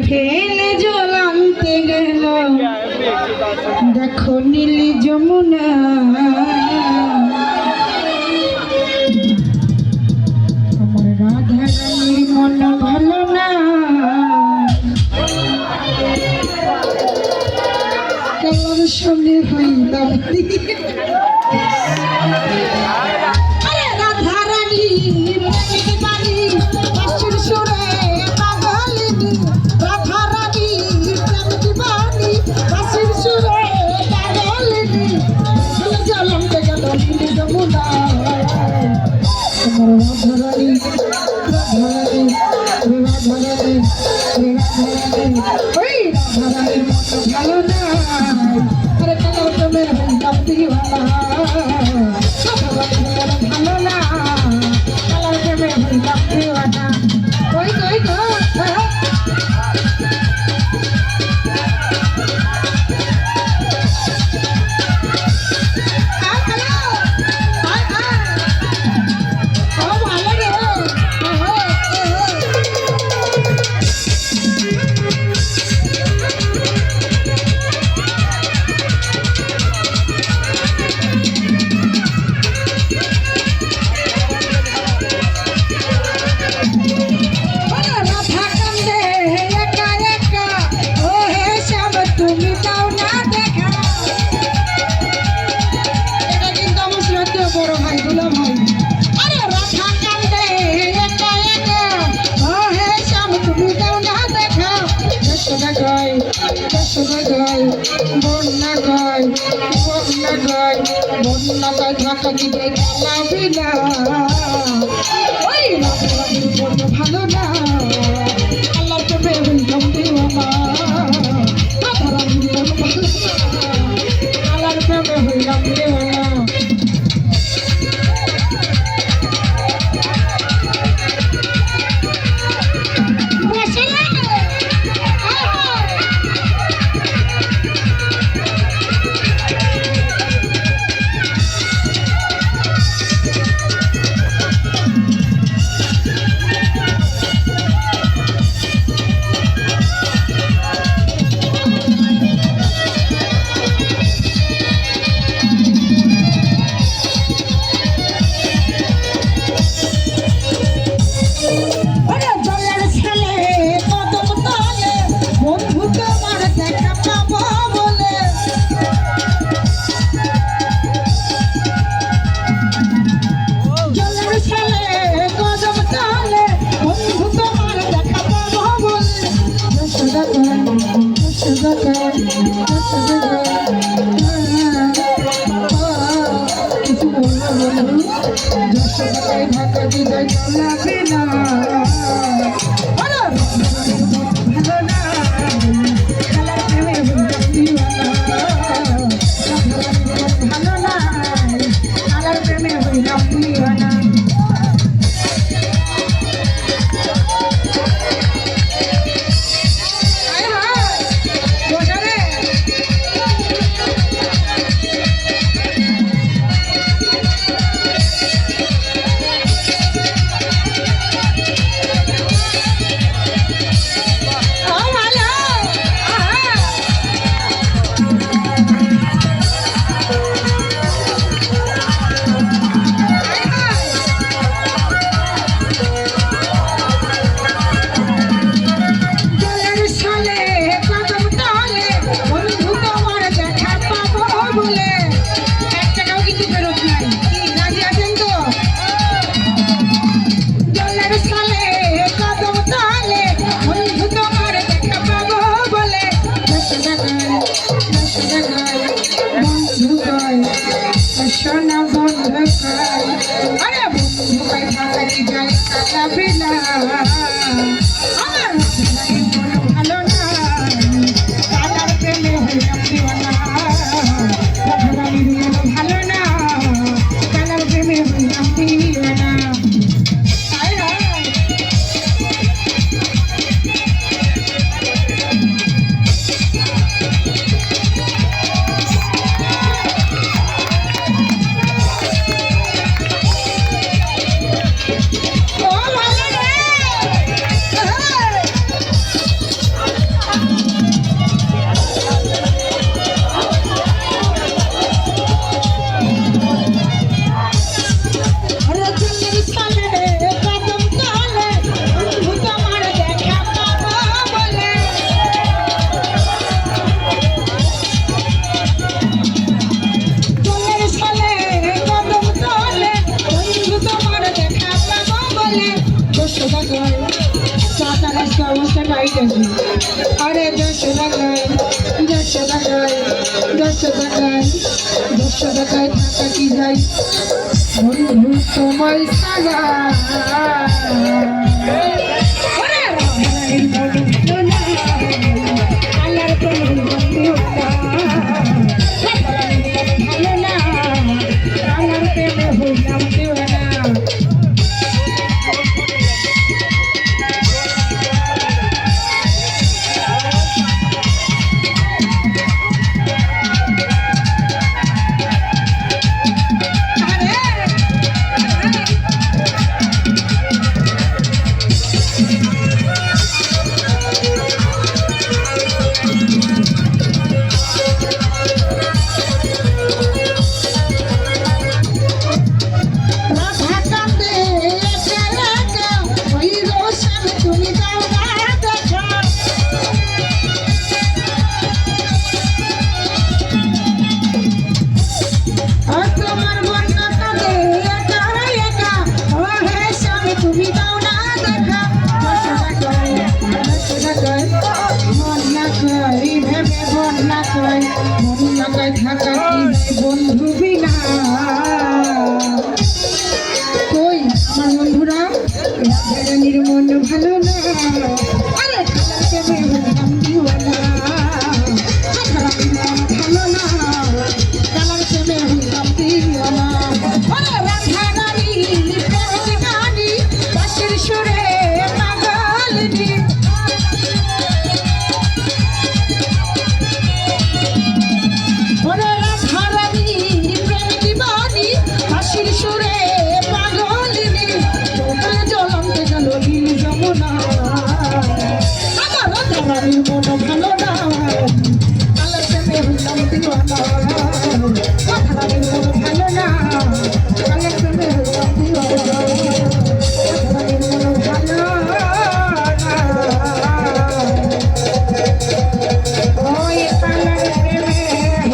ফেলে জল আনতে গেল দেখো নীলি যমুনা আমার রাধা রানীর মন ভালো না কার সঙ্গে হইলাম ভালো না আরে কালো তুমি ভালো না কালো তুমি কই কই ঢাকা দিবে না ওই ভালো না আল্লাহ তুমি হইলাম দিওয়ানা আল্লাহ তুমি হইলাম দিওয়ানা ঢাকা দিবে না সোনা বন্ধ আরে বন্ধু ঢাকা দিবে না আমার ভালো না কালার প্রেমে হইলাম দিওয়ানা ভালো না কালার প্রেমে হইলাম দিওয়ানা টাকায় চাকা রাস্তা অবস্থা গাইতেছি আরে 10 টাকায় 10 টাকায় 10 টাকায় 10 টাকায় টাকা কি যাই বন্ধু তোমায় সাগা আল্লাহর কোনো বন্ধু ভালো না আল্লাহর প্রেমে হইলাম দিওয়ানা বন্ধু বিনা কই আমার বন্ধুরা রাধারানীর মন ভালো না